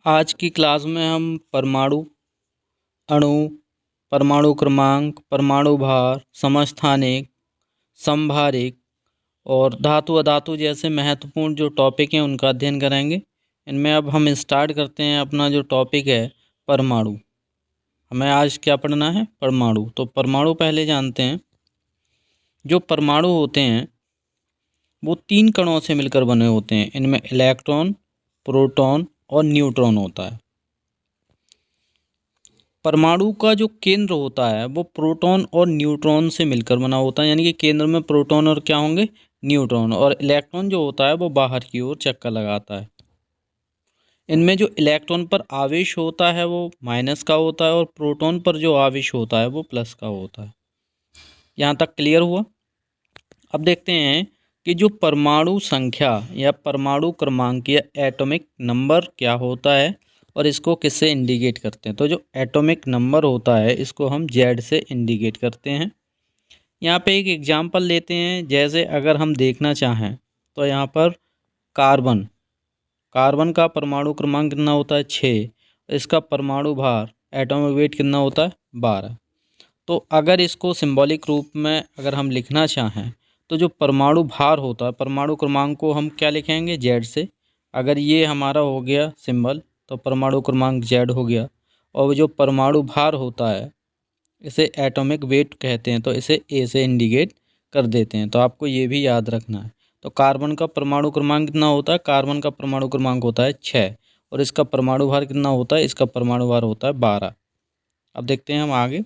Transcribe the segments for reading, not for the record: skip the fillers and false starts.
आज की क्लास में हम परमाणु, अणु, परमाणु क्रमांक, परमाणु भार, समस्थानिक, समभारिक और धातु अधातु जैसे महत्वपूर्ण जो टॉपिक हैं उनका अध्ययन करेंगे। इनमें अब हम स्टार्ट करते हैं अपना जो टॉपिक है परमाणु। हमें आज क्या पढ़ना है? परमाणु। तो परमाणु पहले जानते हैं। जो परमाणु होते हैं वो 3 कणों से मिलकर बने होते हैं। इनमें इलेक्ट्रॉन, प्रोटॉन और न्यूट्रॉन होता है। परमाणु का जो केंद्र होता है वो प्रोटॉन और न्यूट्रॉन से मिलकर बना होता है, यानी कि केंद्र में प्रोटॉन और क्या होंगे? न्यूट्रॉन। और इलेक्ट्रॉन जो होता है वो बाहर की ओर चक्कर लगाता है। इनमें जो इलेक्ट्रॉन पर आवेश होता है वो माइनस का होता है और प्रोटॉन पर जो आवेश होता है वो प्लस का होता है। यहाँ तक क्लियर हुआ? अब देखते हैं कि जो परमाणु संख्या या परमाणु क्रमांक या एटॉमिक नंबर क्या होता है और इसको किससे इंडिकेट करते हैं। तो जो एटॉमिक नंबर होता है इसको हम जेड से इंडिकेट करते हैं। यहाँ पे एक एग्जांपल लेते हैं। जैसे अगर हम देखना चाहें तो यहाँ पर कार्बन का परमाणु क्रमांक कितना होता है? 6। इसका परमाणु भार एटॉमिक वेट कितना होता है? 12। तो अगर इसको सिंबॉलिक रूप में अगर हम लिखना चाहें तो जो परमाणु भार होता है, परमाणु क्रमांक को हम क्या लिखेंगे? जेड से। अगर ये हमारा हो गया सिंबल तो परमाणु क्रमांक जेड हो गया। और जो परमाणु भार होता है इसे एटॉमिक वेट कहते हैं, तो इसे ए से इंडिकेट कर देते हैं। तो आपको ये भी याद रखना है। तो कार्बन का परमाणु क्रमांक कितना होता है? कार्बन का परमाणु क्रमांक होता है 6 और इसका परमाणु भार कितना होता है? इसका परमाणु भार होता है 12। अब देखते हैं हम आगे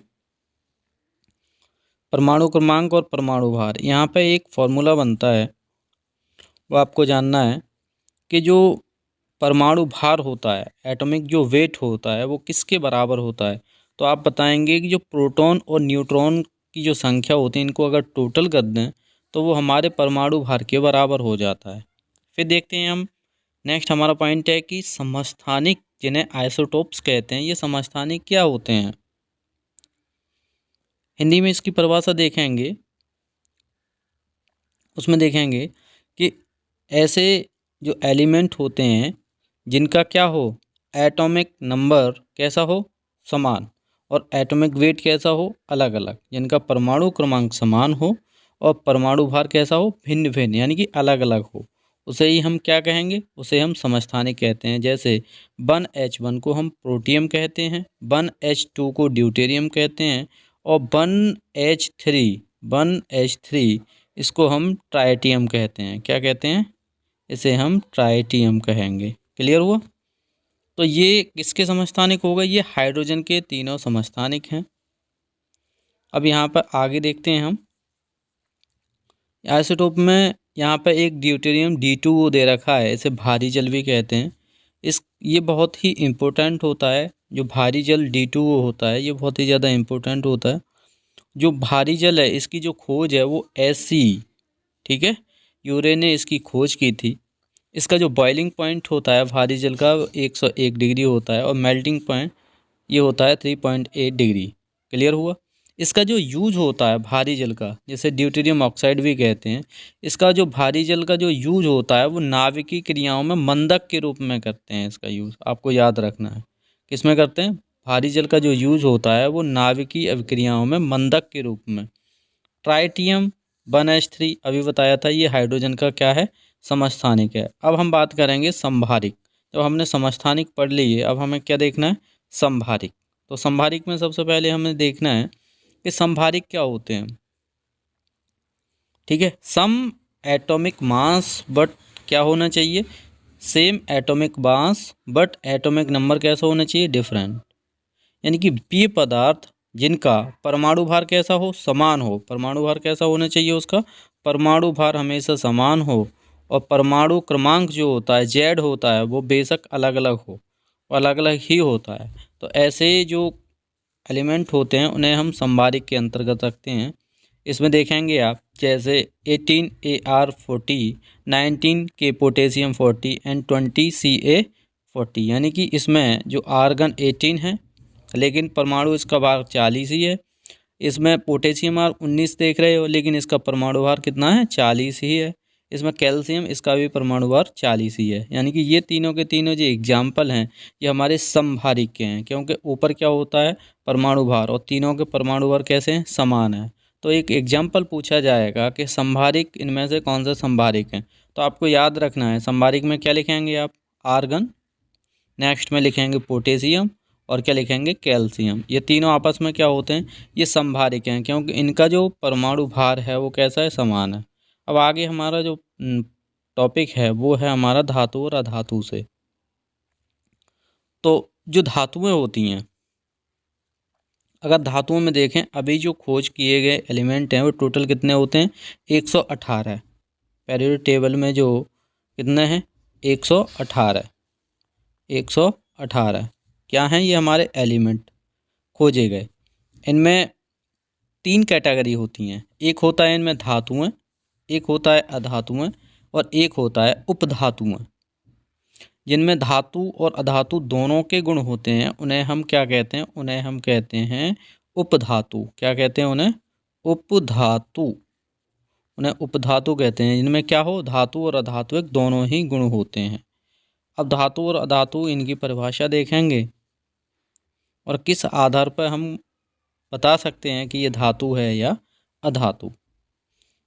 परमाणु क्रमांक और परमाणु भार। यहाँ पे एक फॉर्मूला बनता है, वो आपको जानना है कि जो परमाणु भार होता है, एटॉमिक जो वेट होता है वो किसके बराबर होता है। तो आप बताएंगे कि जो प्रोटॉन और न्यूट्रॉन की जो संख्या होती है इनको अगर टोटल कर दें तो वो हमारे परमाणु भार के बराबर हो जाता है। फिर देखते हैं हम नेक्स्ट हमारा पॉइंट है कि समस्थानिक, जिन्हें आइसोटोप्स कहते हैं, ये समस्थानिक क्या होते हैं? हिंदी में इसकी परिभाषा देखेंगे, उसमें देखेंगे कि ऐसे जो एलिमेंट होते हैं जिनका क्या हो? एटॉमिक नंबर कैसा हो? समान। और एटॉमिक वेट कैसा हो? अलग अलग। जिनका परमाणु क्रमांक समान हो और परमाणु भार कैसा हो? भिन्न भिन्न, यानी कि अलग अलग हो, उसे ही हम क्या कहेंगे? उसे हम समस्थानिक कहते हैं। जैसे 1H1 को हम प्रोटियम कहते हैं, 1H2 को ड्यूटेरियम कहते हैं और 1H3 इसको हम ट्राइटियम कहते हैं। क्या कहते हैं? इसे हम ट्राइटियम कहेंगे। क्लियर हुआ? तो ये किसके समस्थानिक हो गए? ये हाइड्रोजन के तीनों समस्थानिक हैं। अब यहाँ पर आगे देखते हैं हम आइसोटोप में। यहाँ पर एक ड्यूटेरियम D2 दे रखा है, इसे भारी जल भी कहते हैं। ये बहुत ही इम्पोर्टेंट होता है। जो भारी जल D2 होता है ये बहुत ही ज़्यादा इम्पोर्टेंट होता है। जो भारी जल है इसकी जो खोज है वो SC, ठीक है, यूरे ने इसकी खोज की थी। इसका जो बॉइलिंग पॉइंट होता है भारी जल का 101 डिग्री होता है और मेल्टिंग पॉइंट ये होता है 3.8 डिग्री। क्लियर हुआ? इसका जो यूज होता है भारी जल का, जिसे ड्यूटेरियम ऑक्साइड भी कहते हैं, इसका जो भारी जल का जो यूज होता है वो नाभिकीय क्रियाओं में मंदक के रूप में करते हैं। इसका यूज आपको याद रखना है। किस में करते हैं? भारी जल का जो यूज होता है वो नाभिकीय अभिक्रियाओं में मंदक के रूप में। ट्राइटियम 1H3 अभी बताया था, ये हाइड्रोजन का क्या है? समस्थानिक है। अब हम बात करेंगे समभारिक। जब हमने समस्थानिक पढ़ ली है, अब हमें क्या देखना है? समभारिक। तो समभारिक में सबसे पहले हमें देखना है कि समभारिक क्या होते हैं। ठीक है, सम एटॉमिक मास बट क्या होना चाहिए? Same atomic mass but atomic number कैसा होना चाहिए? डिफरेंट। यानी कि ये पदार्थ जिनका परमाणु भार कैसा हो? समान हो। परमाणु भार कैसा होना चाहिए उसका? परमाणु भार हमेशा समान हो और परमाणु क्रमांक जो होता है जेड होता है वो बेशक अलग अलग हो, अलग अलग ही होता है। तो ऐसे जो एलिमेंट होते हैं उन्हें हम समभारिक के अंतर्गत रखते हैं। इसमें देखेंगे आप जैसे 18 Ar40, 19 के पोटेशियम 40 एंड 20 Ca40, यानी कि इसमें जो आर्गन 18 है लेकिन परमाणु इसका भार 40 ही है। इसमें पोटेशियम 19 देख रहे हो लेकिन इसका परमाणु भार कितना है? 40 ही है। इसमें कैल्शियम, इसका भी परमाणु भार 40 ही है। यानी कि ये तीनों के तीनों जो एग्जाम्पल हैं ये हमारे समभारिक के हैं, क्योंकि ऊपर क्या होता है परमाणु भार, और तीनों के परमाणु भार कैसे हैं, समान है। तो एक एग्जाम्पल पूछा जाएगा कि समभारिक इनमें से कौन से समभारिक हैं, तो आपको याद रखना है समभारिक में क्या लिखेंगे आप, आर्गन, नेक्स्ट में लिखेंगे पोटेशियम, और क्या लिखेंगे, कैल्शियम। ये तीनों आपस में क्या होते हैं, ये समभारिक हैं, क्योंकि इनका जो परमाणु भार है वो कैसा है, समान है। अब आगे हमारा जो टॉपिक है वो है हमारा धातु और अधातु से। तो जो धातुएं होती हैं, अगर धातुओं में देखें अभी जो खोज किए गए एलिमेंट हैं वो टोटल कितने होते हैं, 118। पीरियोडिक टेबल में जो कितने हैं, 118। 118 क्या हैं ये हमारे एलिमेंट खोजे गए। इनमें 3 कैटेगरी होती हैं, एक होता है इनमें धातुएं, एक होता है अधातुएं, और एक होता है उपधातुएं। जिनमें धातु और अधातु दोनों के गुण होते हैं उन्हें हम क्या कहते हैं, उन्हें हम कहते हैं उपधातु। क्या कहते हैं उन्हें, उपधातु। उन्हें उपधातु कहते हैं, जिनमें क्या हो, धातु और अधातु एक दोनों ही गुण होते हैं। अब धातु और अधातु इनकी परिभाषा देखेंगे और किस आधार पर हम बता सकते हैं कि ये धातु है या अधातु।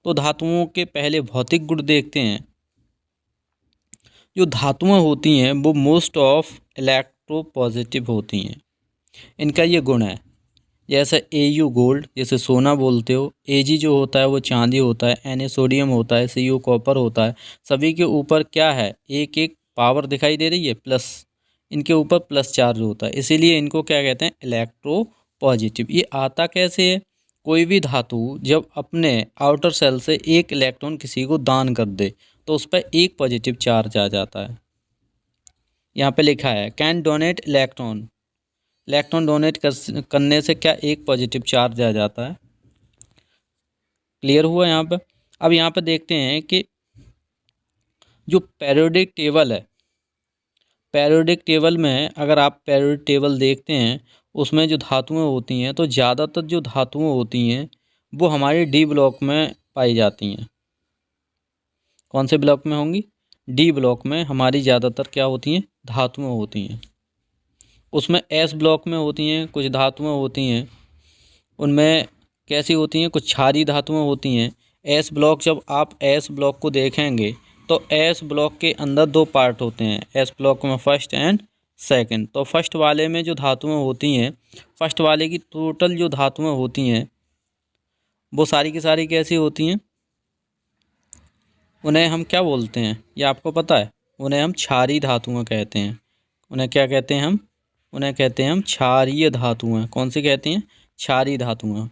तो धातुओं के पहले भौतिक गुण देखते हैं। जो धातुएं होती हैं वो मोस्ट ऑफ इलेक्ट्रोपॉजिटिव होती हैं, इनका ये गुण है। जैसे Au गोल्ड, जैसे सोना बोलते हो, Ag जो होता है वो चांदी होता है, Na सोडियम होता है, Cu कॉपर होता है। सभी के ऊपर क्या है, एक एक पावर दिखाई दे रही है, प्लस, इनके ऊपर प्लस चार्ज होता है, इसीलिए इनको क्या कहते हैं, इलेक्ट्रो पॉजिटिव। ये आता कैसे है, कोई भी धातु जब अपने आउटर सेल से एक इलेक्ट्रॉन किसी को दान कर दे तो उस पर एक पॉजिटिव चार्ज आ जाता है। यहाँ पे लिखा है can donate electron, electron donate करने से क्या, एक पॉजिटिव चार्ज आ जाता है। क्लियर हुआ यहाँ पे। अब यहाँ पे देखते हैं कि जो पीरियोडिक टेबल है, पीरियोडिक टेबल में अगर आप पीरियोडिक टेबल देखते हैं उसमें जो धातुएं होती हैं तो ज़्यादातर जो धातुएं होती हैं वो हमारे डी ब्लॉक में पाई जाती हैं। कौन से ब्लॉक में होंगी, डी ब्लॉक में हमारी ज़्यादातर क्या होती हैं, धातुएं होती हैं। उसमें एस ब्लॉक में होती हैं कुछ धातुएं होती हैं, उनमें कैसी होती हैं, कुछ क्षारीय धातुएं होती हैं। एस ब्लॉक, जब आप एस ब्लॉक को देखेंगे तो एस ब्लॉक के अंदर 2 पार्ट होते हैं, एस ब्लॉक में फर्स्ट एंड सेकंड। तो फर्स्ट वाले में जो धातुएं होती हैं, फर्स्ट वाले की टोटल जो धातुएं होती हैं वो सारी की सारी कैसी होती हैं, उन्हें हम क्या बोलते हैं, ये आपको पता है, उन्हें हम क्षारीय धातुएं कहते हैं। उन्हें क्या कहते हैं हम, उन्हें कहते हैं हम क्षारीय धातुएं। कौन सी कहते हैं, क्षारीय धातुएं।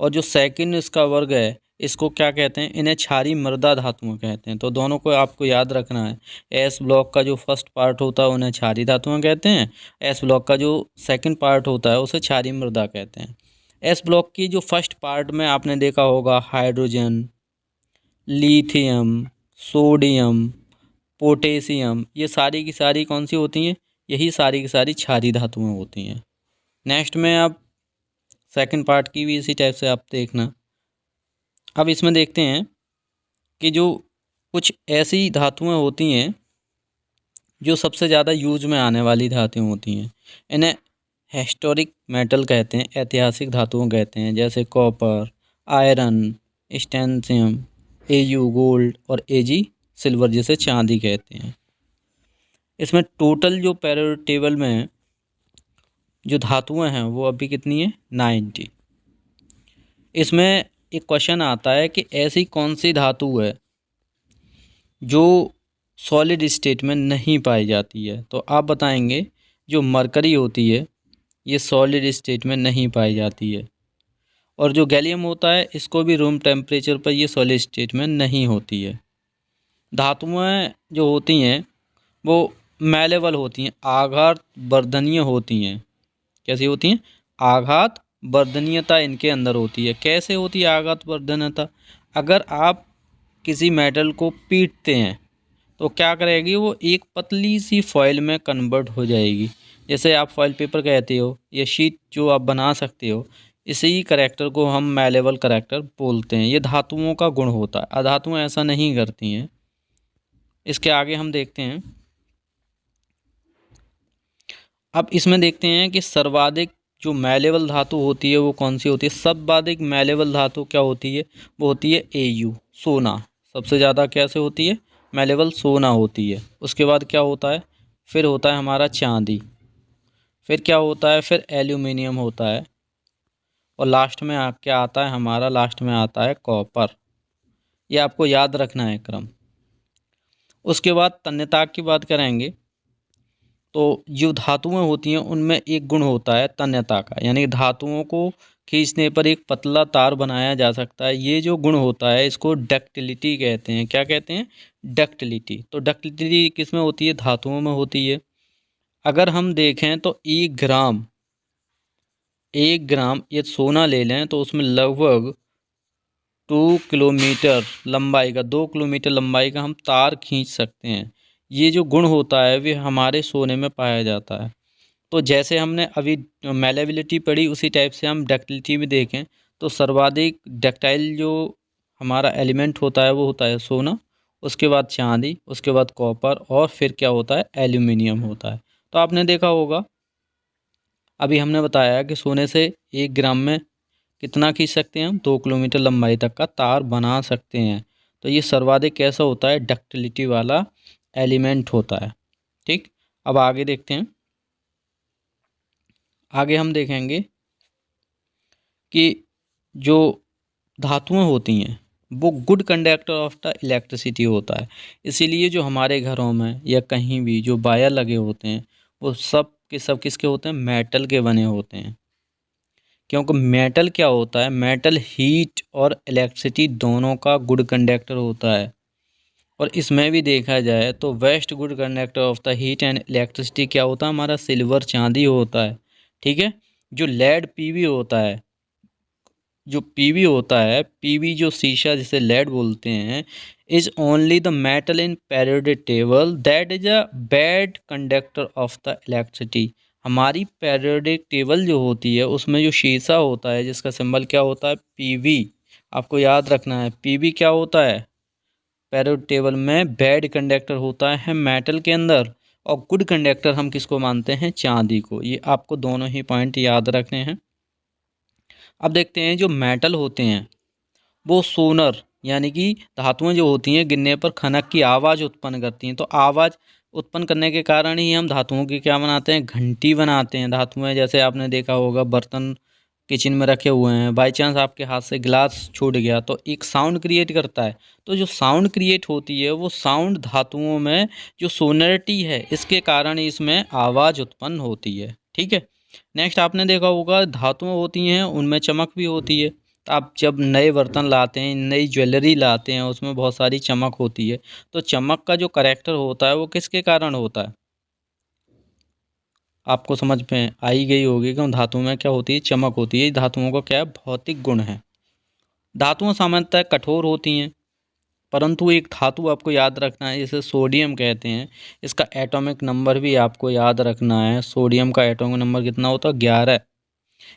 और जो सेकंड इसका वर्ग है इसको क्या कहते हैं, इन्हें क्षारीय मृदा धातुएं कहते हैं। तो दोनों को आपको याद रखना है। एस ब्लॉक का जो फर्स्ट पार्ट होता है उन्हें क्षारीय धातुएं कहते हैं, एस ब्लॉक का जो सेकंड पार्ट होता है उसे क्षारीय मृदा कहते हैं। एस ब्लॉक की जो फर्स्ट पार्ट में आपने देखा होगा हाइड्रोजन, लिथियम, सोडियम, पोटेशियम, ये सारी की सारी कौन सी होती हैं, यही सारी की सारी क्षारीय धातुएं होती हैं। नेक्स्ट में आप सेकंड पार्ट की भी इसी टाइप से आप देखना। अब इसमें देखते हैं कि जो कुछ ऐसी धातुएं होती हैं जो सबसे ज़्यादा यूज में आने वाली धातुएं होती हैं, इन्हें हिस्टोरिक मेटल कहते हैं, ऐतिहासिक धातुओं कहते हैं। जैसे कॉपर, आयरन, स्टैंसियम, Au गोल्ड और Ag सिल्वर, जिसे चांदी कहते हैं। इसमें टोटल जो पीरियोडिक टेबल में जो धातुएं हैं वो अभी कितनी है, 90। इसमें एक क्वेश्चन आता है कि ऐसी कौन सी धातु है जो सॉलिड स्टेट में नहीं पाई जाती है। तो आप बताएंगे जो मरकरी होती है ये सॉलिड स्टेट में नहीं पाई जाती है, और जो गैलियम होता है इसको भी रूम टेम्परेचर पर ये सॉलिड स्टेट में नहीं होती है। धातुएं जो होती हैं वो मैलेबल होती हैं, आघात वर्धनीय होती हैं। कैसी होती हैं, आघात वर्धनीयता इनके अंदर होती है। कैसे होती है आघात वर्धनीयता, अगर आप किसी मेटल को पीटते हैं तो क्या करेगी, वो एक पतली सी फॉइल में कन्वर्ट हो जाएगी। जैसे आप फॉइल पेपर कहते हो, ये शीट जो आप बना सकते हो, इसी करैक्टर को हम मैलेबल करैक्टर बोलते हैं। ये धातुओं का गुण होता है, अधातुएं ऐसा नहीं करती हैं। इसके आगे हम देखते हैं। अब इसमें देखते हैं कि सर्वाधिक जो मैलेबल धातु होती है वो कौन सी होती है। सर्वाधिक मैलेबल धातु क्या होती है, वो होती है Au, सोना। सबसे ज़्यादा कैसे होती है, मैलेबल सोना होती है। उसके बाद क्या होता है, फिर होता है हमारा चांदी, फिर क्या होता है, फिर एल्यूमिनियम होता है, और लास्ट में क्या आता है हमारा, लास्ट में आता है कॉपर। ये आपको याद रखना है क्रम। उसके बाद तन्यता की बात करेंगे तो जो धातुएं होती हैं उनमें एक गुण होता है तन्यता का, यानी धातुओं को खींचने पर एक पतला तार बनाया जा सकता है। ये जो गुण होता है इसको डक्टिलिटी कहते हैं। क्या कहते हैं, डक्टिलिटी। तो डक्टिलिटी किस में होती है, धातुओं में होती है। अगर हम देखें तो 1 ग्राम ये सोना ले लें तो उसमें लगभग 2 किलोमीटर लंबाई का, 2 किलोमीटर लंबाई का हम तार खींच सकते हैं। ये जो गुण होता है वे हमारे सोने में पाया जाता है। तो जैसे हमने अभी मैलेबिलिटी पढ़ी उसी टाइप से हम डक्टिलिटी भी देखें तो सर्वाधिक डक्टाइल जो हमारा एलिमेंट होता है वो होता है सोना, उसके बाद चांदी, उसके बाद कॉपर, और फिर क्या होता है, एल्यूमिनियम होता है। तो आपने देखा होगा अभी हमने बताया कि सोने से 1 ग्राम में कितना खींच सकते हैं हम, 2 किलोमीटर लंबाई तक का तार बना सकते हैं। तो ये सर्वाधिक कैसा होता है, डक्टिलिटी वाला एलिमेंट होता है। ठीक, अब आगे देखते हैं। आगे हम देखेंगे कि जो धातुएं होती हैं वो good conductor of the electricity होता है। इसीलिए जो हमारे घरों में या कहीं भी जो वायर लगे होते हैं वो सब के सब किसके होते हैं, मेटल के बने होते हैं। क्योंकि मेटल क्या होता है, मेटल हीट और इलेक्ट्रिसिटी दोनों का गुड कंडक्टर होता है। और इसमें भी देखा जाए तो best good conductor of the heat and electricity क्या होता है, हमारा सिल्वर, चांदी होता है। ठीक है, जो लेड पीवी होता है, जो पीवी होता है, पीवी जो शीशा जिसे लेड बोलते हैं, is only the metal in periodic table that is a bad conductor of the electricity. हमारी पीरियोडिक टेबल जो होती है उसमें जो शीशा होता है जिसका सिंबल क्या होता है, पीवी। आपको याद रखना है पीवी क्या होता है, पीरियोडिक टेबल में बैड कंडक्टर होता है मेटल के अंदर, और गुड कंडक्टर हम किसको मानते हैं, चांदी को। ये आपको दोनों ही पॉइंट याद रखने हैं। अब देखते हैं जो मेटल होते हैं वो सोनर यानी कि धातुएं जो होती हैं गिरने पर खनक की आवाज़ उत्पन्न करती हैं। तो आवाज़ उत्पन्न करने के कारण ही हम धातुओं की क्या बनाते हैं, घंटी बनाते हैं। धातुएं जैसे आपने देखा होगा बर्तन किचन में रखे हुए हैं, बाई चांस आपके हाथ से गिलास छूट गया तो एक साउंड क्रिएट करता है। तो जो साउंड क्रिएट होती है वो साउंड धातुओं में जो सोनरिटी है इसके कारण इसमें आवाज़ उत्पन्न होती है। ठीक है, नेक्स्ट आपने देखा होगा धातुएं होती हैं उनमें चमक भी होती है। तो आप जब नए बर्तन लाते हैं, नई ज्वेलरी लाते हैं, उसमें बहुत सारी चमक होती है। तो चमक का जो करैक्टर होता है वो किसके कारण होता है, आपको समझ में आ ही गई होगी कि धातुओं में क्या होती है, चमक होती है। धातुओं का क्या है, भौतिक गुण है। धातुएं सामान्यतः कठोर होती हैं, परंतु एक धातु आपको याद रखना है जिसे सोडियम कहते हैं, इसका एटॉमिक नंबर भी आपको याद रखना है। सोडियम का एटॉमिक नंबर कितना होता है, 11।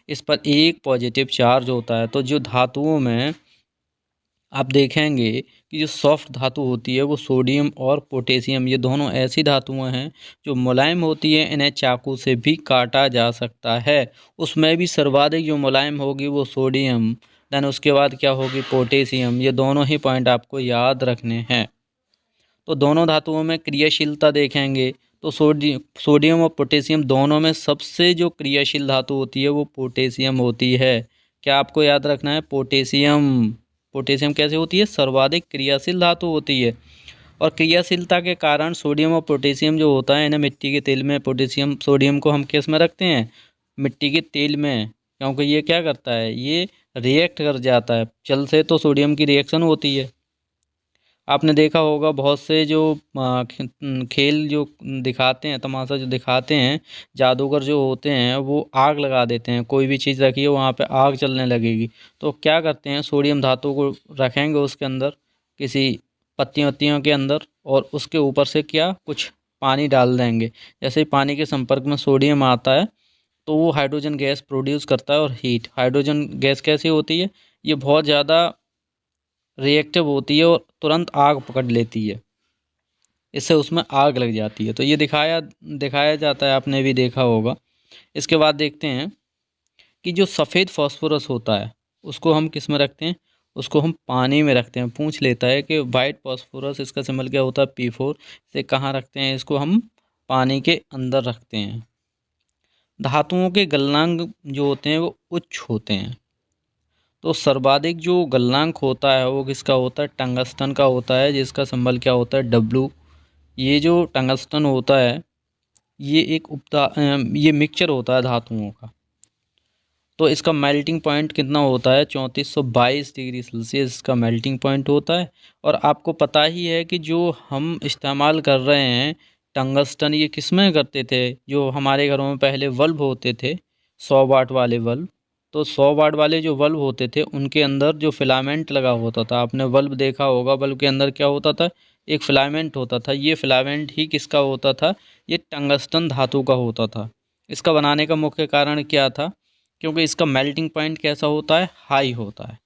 इस पर एक पॉजिटिव चार्ज होता है। तो जो धातुओं में आप देखेंगे कि जो सॉफ्ट धातु होती है वो सोडियम और पोटेशियम, ये दोनों ऐसी धातुएं हैं जो मुलायम होती है, इन्हें चाकू से भी काटा जा सकता है। उसमें भी सर्वाधिक जो मुलायम होगी वो सोडियम, देन उसके बाद क्या होगी, पोटेशियम। ये दोनों ही पॉइंट आपको याद रखने हैं। तो दोनों धातुओं में क्रियाशीलता देखेंगे तो सोडियम और पोटेशियम दोनों में सबसे जो क्रियाशील धातु होती है वो पोटेशियम होती है। क्या आपको याद रखना है, पोटेशियम। पोटेशियम कैसे होती है, सर्वाधिक क्रियाशील धातु होती है। और क्रियाशीलता के कारण सोडियम और पोटेशियम जो होता है इन्हें मिट्टी के तेल में, पोटेशियम सोडियम को हम किस में रखते हैं, मिट्टी के तेल में। क्योंकि ये क्या करता है, ये रिएक्ट कर जाता है, जल से तो सोडियम की रिएक्शन होती है। आपने देखा होगा बहुत से जो खेल जो दिखाते हैं, तमाशा जो दिखाते हैं, जादूगर जो होते हैं वो आग लगा देते हैं। कोई भी चीज़ रखिए वहाँ पे आग चलने लगेगी, तो क्या करते हैं, सोडियम धातु को रखेंगे उसके अंदर, किसी पत्तियों वत्तियों के अंदर, और उसके ऊपर से क्या कुछ पानी डाल देंगे। जैसे ही पानी के संपर्क में सोडियम आता है तो वो हाइड्रोजन गैस प्रोड्यूस करता है, और हीट। हाइड्रोजन गैस कैसी होती है, ये बहुत ज़्यादा रिएक्टिव होती है और तुरंत आग पकड़ लेती है। इससे उसमें आग लग जाती है। तो ये दिखाया जाता है, आपने भी देखा होगा। इसके बाद देखते हैं कि जो सफ़ेद फास्फोरस होता है उसको हम किस में रखते हैं, उसको हम पानी में रखते हैं। पूछ लेता है कि वाइट फास्फोरस, इसका सिंबल क्या होता है, P4, से कहाँ रखते हैं, इसको हम पानी के अंदर रखते हैं। धातुओं के गलनांक जो होते हैं वो उच्च होते हैं। तो सर्वाधिक जो गलनांक होता है वो किसका होता है, टंगस्टन का होता है, जिसका सिंबल क्या होता है, W। ये जो टंगस्टन होता है ये ये मिक्सचर होता है धातुओं का। तो इसका मेल्टिंग पॉइंट कितना होता है, 3422 डिग्री सेल्सियस इसका मेल्टिंग पॉइंट होता है। और आपको पता ही है कि जो हम इस्तेमाल कर रहे हैं टंगस्टन, ये किस में करते थे, जो हमारे घरों में पहले बल्ब होते थे 100 वाट वाले बल्ब। तो 100 वाट वाले जो बल्ब होते थे उनके अंदर जो फिलामेंट लगा होता था, आपने बल्ब देखा होगा, बल्ब के अंदर क्या होता था, एक फिलामेंट होता था। ये फिलामेंट ही किसका होता था, ये टंगस्टन धातु का होता था। इसका बनाने का मुख्य कारण क्या था, क्योंकि इसका मेल्टिंग पॉइंट कैसा होता है, हाई होता है।